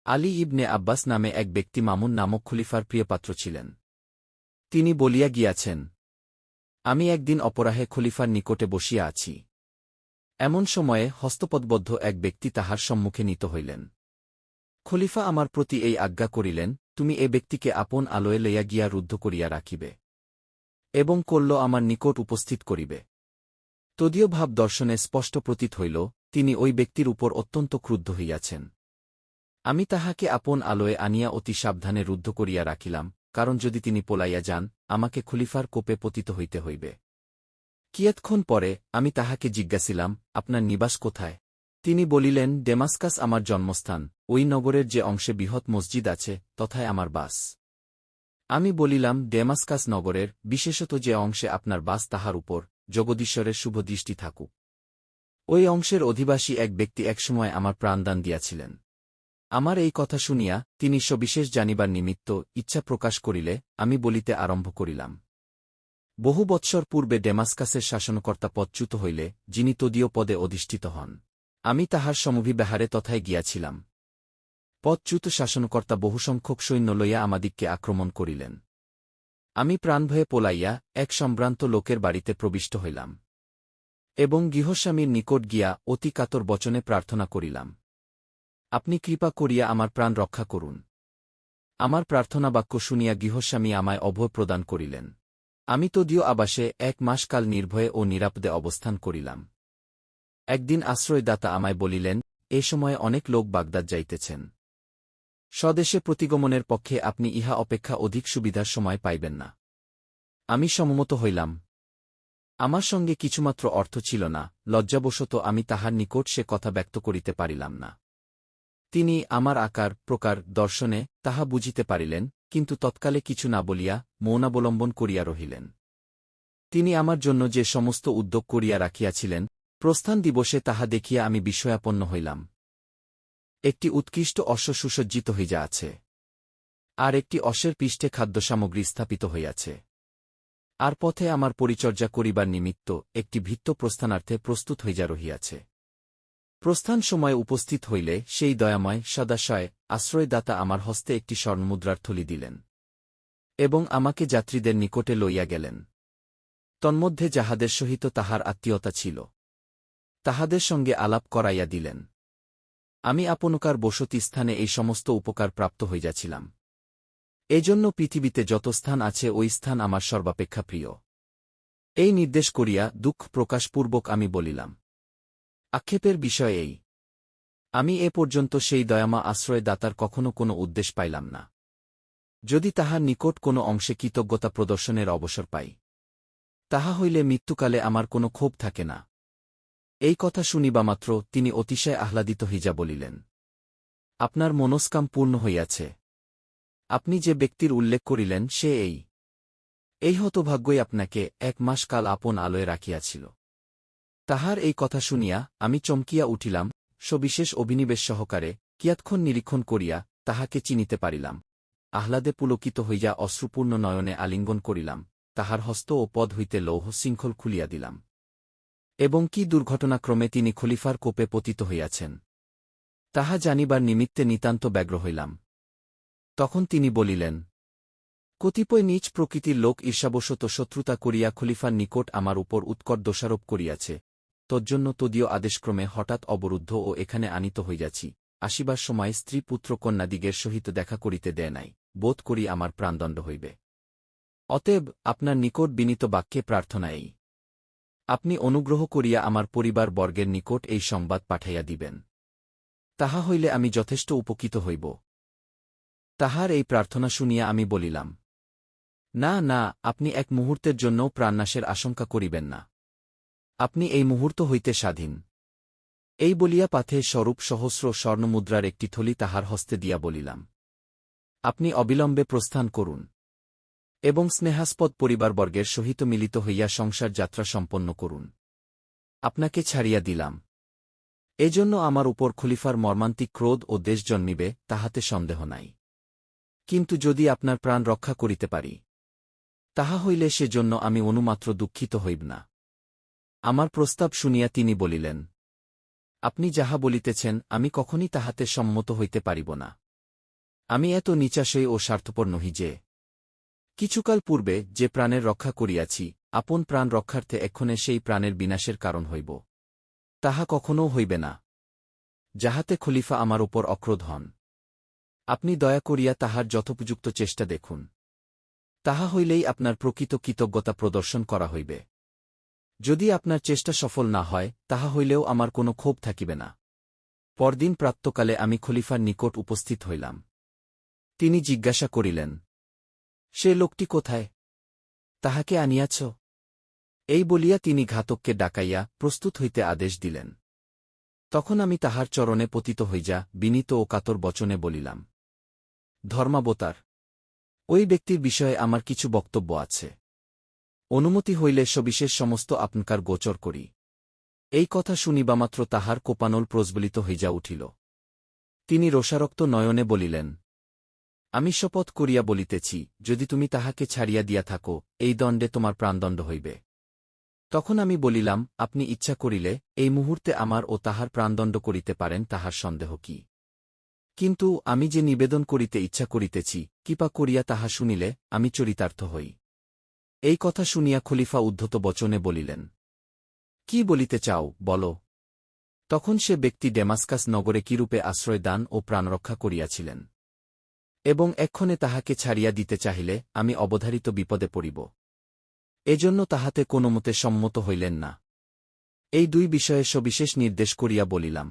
আলী ইবনে আব্বাস নামে এক ব্যক্তি মামুন নামক খলিফার প্রিয়পাত্র ছিলেন। তিনি বলিয়া গিয়াছেন, আমি একদিন অপরাহে খলিফার নিকটে বসিয়া আছি। এমন সময়ে হস্তপদবদ্ধ এক ব্যক্তি তাহার সম্মুখে নীত হইলেন। খলিফা আমার প্রতি এই আজ্ঞা করিলেন, তুমি এ ব্যক্তিকে আপন আলোয় লইয়া গিয়া রুদ্ধ করিয়া রাখিবে এবং কল্য আমার নিকট উপস্থিত করিবে। তদীয় ভাব দর্শনে স্পষ্ট প্রতীত হইল, তিনি ওই ব্যক্তির উপর অত্যন্ত ক্রুদ্ধ হইয়াছেন। আমি তাহাকে আপন আলোয় আনিয়া অতি সাবধানে রুদ্ধ করিয়া রাখিলাম, কারণ যদি তিনি পলাইয়া যান, আমাকে খলিফার কোপে পতিত হইতে হইবে। কিয়ৎক্ষণ পরে আমি তাহাকে জিজ্ঞাসিলাম, আপনার নিবাস কোথায়? তিনি বলিলেন, ডেমাস্কাস আমার জন্মস্থান, ওই নগরের যে অংশে বৃহৎ মসজিদ আছে, তথায় আমার বাস। আমি বলিলাম, ডেমাস্কাস নগরের, বিশেষত যে অংশে আপনার বাস, তাহার উপর জগদীশ্বরের শুভ দৃষ্টি থাকুক। ওই অংশের অধিবাসী এক ব্যক্তি একসময় আমার প্রাণদান দিয়াছিলেন। আমার এই কথা শুনিয়া তিনি সবিশেষ জানিবার নিমিত্ত ইচ্ছা প্রকাশ করিলে আমি বলিতে আরম্ভ করিলাম। বহু বৎসর পূর্বে ডেমাস্কাসের শাসনকর্তা পদচ্যুত হইলে যিনি তদীয় পদে অধিষ্ঠিত হন, আমি তাহার সমভিব্যাহারে তথায় গিয়াছিলাম। পদচ্যুত শাসনকর্তা বহুসংখ্যক সৈন্য লইয়া আমাদিগকে আক্রমণ করিলেন। আমি প্রাণভয়ে পলাইয়া এক সম্ভ্রান্ত লোকের বাড়িতে প্রবিষ্ট হইলাম এবং গৃহস্বামীর নিকট গিয়া অতি কাতর বচনে প্রার্থনা করিলাম, আপনি কৃপা করিয়া আমার প্রাণ রক্ষা করুন। আমার প্রার্থনা বাক্য শুনিয়া গৃহস্বামী আমায় অভয় প্রদান করিলেন। আমি তদীয় আবাসে 1 মাস কাল নির্ভয়ে ও নিরাপদে অবস্থান করিলাম। একদিন আশ্রয়দাতা আমায় বলিলেন, এ সময়ে অনেক লোক বাগদাদ যাইতেছেন। স্বদেশে প্রতিগমনের পক্ষে আপনি ইহা অপেক্ষা অধিক সুবিধার সময় পাইবেন না। আমি সম্মত হইলাম। আমার সঙ্গে কিছুমাত্র অর্থ ছিল না, লজ্জাবশত আমি তাহার নিকট সে কথা ব্যক্ত করিতে পারিলাম না। তিনি আমার আকার প্রকার দর্শনে তাহা বুঝিতে পারিলেন, কিন্তু তৎকালে কিছু না বলিয়া মৌনাবলম্বন করিয়া রহিলেন। তিনি আমার জন্য যে সমস্ত উদ্যোগ করিয়া রাখিয়াছিলেন, প্রস্থান দিবসে তাহা দেখিয়া আমি বিস্ময়াপন্ন হইলাম। একটি উৎকৃষ্ট অশ্ব সুসজ্জিত হইয়া আছে, আর একটি অশ্বের পৃষ্ঠে খাদ্যসামগ্রী স্থাপিত হইয়াছে। আর পথে আমার পরিচর্যা করিবার নিমিত্ত একটি ভৃত্য প্রস্থানার্থে প্রস্তুত হইয়া রহিয়াছে। প্রস্থান সময় উপস্থিত হইলে সেই দয়াময় সদাশয় আশ্রয়দাতা আমার হস্তে একটি স্বর্ণমুদ্রার থলি দিলেন এবং আমাকে যাত্রীদের নিকটে লইয়া গেলেন। তন্মধ্যে যাহাদের সহিত তাহার আত্মীয়তা ছিল, তাহাদের সঙ্গে আলাপ করাইয়া দিলেন। আমি আপনকার বসতি স্থানে এই সমস্ত উপকার প্রাপ্ত হইয়াছিলাম। এজন্য পৃথিবীতে যত স্থান আছে ওই স্থান আমার সর্বাপেক্ষা প্রিয়। এই নির্দেশ করিয়া দুঃখ প্রকাশপূর্বক আমি বলিলাম, আক্ষেপের বিষয় এই, আমি এ পর্যন্ত সেই দয়ামা আশ্রয়দাতার কখনো কোনো উদ্দেশ পাইলাম না। যদি তাহার নিকট কোনো অংশে কৃতজ্ঞতা প্রদর্শনের অবসর পাই, তাহা হইলে মৃত্যুকালে আমার কোনো ক্ষোভ থাকে না। এই কথা শুনিবামাত্র তিনি অতিশয় আহ্লাদিত হইয়া বলিলেন, আপনার মনস্কাম পূর্ণ হইয়াছে। আপনি যে ব্যক্তির উল্লেখ করিলেন সে এই হতভাগ্যই আপনাকে 1 মাস কাল আপন আলোয় রাখিয়াছিল। তাহার এই কথা শুনিয়া আমি চমকিয়া উঠিলাম, সবিশেষ অভিনিবেশ সহকারে কিয়ৎক্ষণ নিরীক্ষণ করিয়া তাহাকে চিনিতে পারিলাম। আহ্লাদে পুলকিত হইয়া অশ্রুপূর্ণ নয়নে আলিঙ্গন করিলাম, তাহার হস্ত ও পদ হইতে লৌহ শৃঙ্খল খুলিয়া দিলাম। এবং কি দুর্ঘটনাক্রমে তিনি খলিফার কোপে পতিত হইয়াছেন, তাহা জানিবার নিমিত্তে নিতান্ত ব্যগ্র হইলাম। তখন তিনি বলিলেন, কতিপয় নীচ প্রকৃতির লোক ঈর্ষাবশত শত্রুতা করিয়া খলিফার নিকট আমার উপর উৎকট দোষারোপ করিয়াছে, তজ্জন্য তদীয় আদেশক্রমে হঠাৎ অবরুদ্ধ ও এখানে আনিত হইয়াছি। আসিবার সময় স্ত্রী পুত্র কন্যাদিগের সহিত দেখা করিতে দেয় নাই, বোধ করি আমার প্রাণদণ্ড হইবে। অতএব আপনার নিকট বিনীত বাক্যে প্রার্থনা এই, আপনি অনুগ্রহ করিয়া আমার পরিবার বর্গের নিকট এই সংবাদ পাঠাইয়া দিবেন। তাহা হইলে আমি যথেষ্ট উপকৃত হইব। তাহার এই প্রার্থনা শুনিয়া আমি বলিলাম, না না, আপনি এক মুহূর্তের জন্যও প্রাণনাশের আশঙ্কা করিবেন না। আপনি এই মুহূর্ত হইতে স্বাধীন। এই বলিয়া পাথে স্বরূপ সহস্র স্বর্ণমুদ্রার একটি থলি তাহার হস্তে দিয়া বলিলাম, আপনি অবিলম্বে প্রস্থান করুন এবং স্নেহাস্পদ পরিবারবর্গের সহিত মিলিত হইয়া সংসার যাত্রা সম্পন্ন করুন। আপনাকে ছাড়িয়া দিলাম। এজন্য আমার উপর খলিফার মর্মান্তিক ক্রোধ ও দেশ জন্মিবে, তাহাতে সন্দেহ নাই। কিন্তু যদি আপনার প্রাণ রক্ষা করিতে পারি, তাহা হইলে সেজন্য আমি অনুমাত্র দুঃখিত হইব না। আমার প্রস্তাব শুনিয়া তিনি বলিলেন, আপনি যাহা বলিতেছেন আমি কখনই তাহাতে সম্মত হইতে পারিব না। আমি এত নিচাশয় ও স্বার্থপর নহি যে কিছুকাল পূর্বে যে প্রাণের রক্ষা করিয়াছি, আপন প্রাণ রক্ষার্থে এক্ষণে সেই প্রাণের বিনাশের কারণ হইব। তাহা কখনও হইবে না, যাহাতে খলিফা আমার ওপর অক্রোধ হন। আপনি দয়া করিয়া তাহার যথোপযুক্ত চেষ্টা দেখুন। তাহা হইলেই আপনার প্রকৃত কৃতজ্ঞতা প্রদর্শন করা হইবে। যদি আপনার চেষ্টা সফল না হয়, তাহা হইলেও আমার কোনো ক্ষোভ থাকিবে না। পরদিন প্রাতঃকালে আমি খলিফার নিকট উপস্থিত হইলাম। তিনি জিজ্ঞাসা করিলেন, সে লোকটি কোথায়? তাহাকে আনিয়াছ? এই বলিয়া তিনি ঘাতককে ডাকাইয়া প্রস্তুত হইতে আদেশ দিলেন। তখন আমি তাহার চরণে পতিত হইয়া বিনীত ও কাতর বচনে বলিলাম, ধর্মাবতার, ওই ব্যক্তির বিষয়ে আমার কিছু বক্তব্য আছে। অনুমতি হইলে সবিশেষ সমস্ত আপনকার গোচর করি। এই কথা শুনিবামাত্র তাহার কোপানল প্রজ্বলিত হইয়া উঠিল। তিনি রোষারক্ত নয়নে বলিলেন, আমি শপথ করিয়া বলিতেছি, যদি তুমি তাহাকে ছাড়িয়া দিয়া থাকো, এই দণ্ডে তোমার প্রাণদণ্ড হইবে। তখন আমি বলিলাম, আপনি ইচ্ছা করিলে এই মুহূর্তে আমার ও তাহার প্রাণদণ্ড করিতে পারেন, তাহার সন্দেহ কি? কিন্তু আমি যে নিবেদন করিতে ইচ্ছা করিতেছি, কৃপা করিয়া তাহা শুনিলে আমি চরিতার্থ হই। এই কথা শুনিয়া খলিফা উদ্ধত বচনে বলিলেন, কি বলিতে চাও, বল। তখন সে ব্যক্তি ডেমাস্কাস নগরে কিরূপে আশ্রয় দান ও প্রাণরক্ষা করিয়াছিলেন, এবং এক্ষণে তাহাকে ছাড়িয়া দিতে চাহিলে আমি অবধারিত বিপদে পড়িব, এজন্য তাহাতে কোনোমতে সম্মত হইলেন না। এই দুই বিষয়ে সবিশেষ নির্দেশ করিয়া বলিলাম,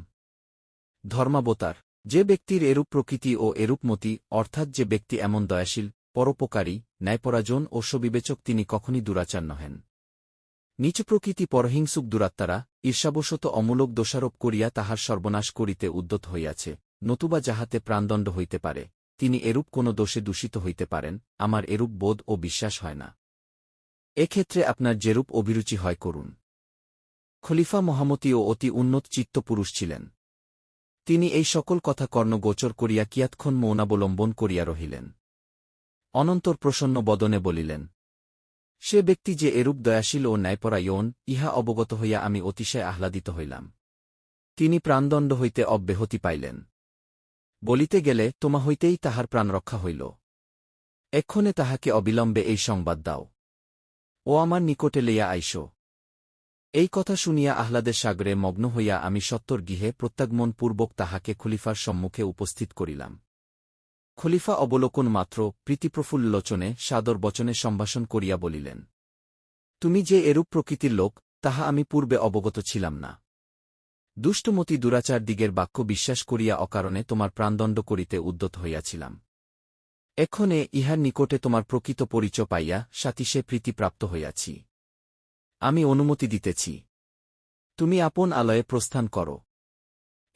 ধর্মাবতার, যে ব্যক্তির এরূপ প্রকৃতি ও এরূপ মতি, অর্থাৎ যে ব্যক্তি এমন দয়াশীল, পরোপকারী, ন্যায়পরায়ণ ও সবিবেচক, তিনি কখনই দুরাচার নহেন। নীচ প্রকৃতি পরহিংসুক দুরাত্মারা ঈর্ষাবশত অমূলক দোষারোপ করিয়া তাহার সর্বনাশ করিতে উদ্যত হইয়াছে, নতুবা যাহাতে প্রাণদণ্ড হইতে পারে, তিনি এরূপ কোন দোষে দূষিত হইতে পারেন, আমার এরূপ বোধ ও বিশ্বাস হয় না। এক্ষেত্রে আপনার যেরূপ অভিরুচি হয় করুন। খলিফা মহামতি ও অতি উন্নত চিত্ত পুরুষ ছিলেন। তিনি এই সকল কথা কর্ণগোচর করিয়া কিয়াৎক্ষণ মৌনাবলম্বন করিয়া রহিলেন। অনন্তর প্রসন্ন বদনে বলিলেন, সে ব্যক্তি যে এরূপ দয়াশীল ও ন্যায়পরায়ণ, ইহা অবগত হইয়া আমি অতিশয় আহ্লাদিত হইলাম। তিনি প্রাণদণ্ড হইতে অব্যাহতি পাইলেন। বলিতে গেলে তোমা হইতেই তাহার প্রাণরক্ষা হইল। এক্ষণে তাহাকে অবিলম্বে এই সংবাদ দাও, ও আমার নিকটে লইয়া আইস। এই কথা শুনিয়া আহ্লাদের সাগরে মগ্ন হইয়া আমি সত্বর গৃহে প্রত্যাগমন পূর্বক তাহাকে খলিফার সম্মুখে উপস্থিত করিলাম। খলিফা অবলোকন মাত্র প্রীতিপ্রফুল্ল লোচনে সাদর বচনে সম্ভাষণ করিয়া বলিলেন, তুমি যে এরূপ প্রকৃতির লোক, তাহা আমি পূর্বে অবগত ছিলাম না। দুষ্টমতি দুরাচার দিগের বাক্য বিশ্বাস করিয়া অকারণে তোমার প্রাণদণ্ড করিতে উদ্যত হইয়াছিলাম। এক্ষণে ইহার নিকটে তোমার প্রকৃত পরিচয় পাইয়া সাতিশে প্রীতিপ্রাপ্ত হইয়াছি। আমি অনুমতি দিতেছি, তুমি আপন আলয়ে প্রস্থান কর।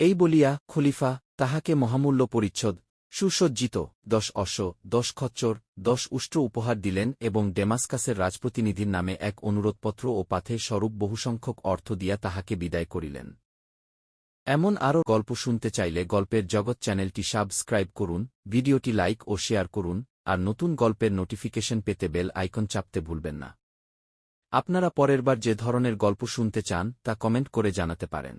এই বলিয়া খলিফা তাহাকে মহামূল্য পরিচ্ছদ, সুসজ্জিত 10 অশ্ব, 10 খচ্চর, 10 উষ্ট্র উপহার দিলেন এবং ডেমাস্কাসের রাজপ্রতিনিধির নামে এক অনুরোধপত্র ও পাথে স্বরূপ বহুসংখ্যক অর্থ দিয়া তাহাকে বিদায় করিলেন। এমন আরও গল্প শুনতে চাইলে গল্পের জগৎ চ্যানেলটি সাবস্ক্রাইব করুন, ভিডিওটি লাইক ও শেয়ার করুন, আর নতুন গল্পের নোটিফিকেশন পেতে বেল আইকন চাপতে ভুলবেন না। আপনারা পরেরবার যে ধরনের গল্প শুনতে চান তা কমেন্ট করে জানাতে পারেন।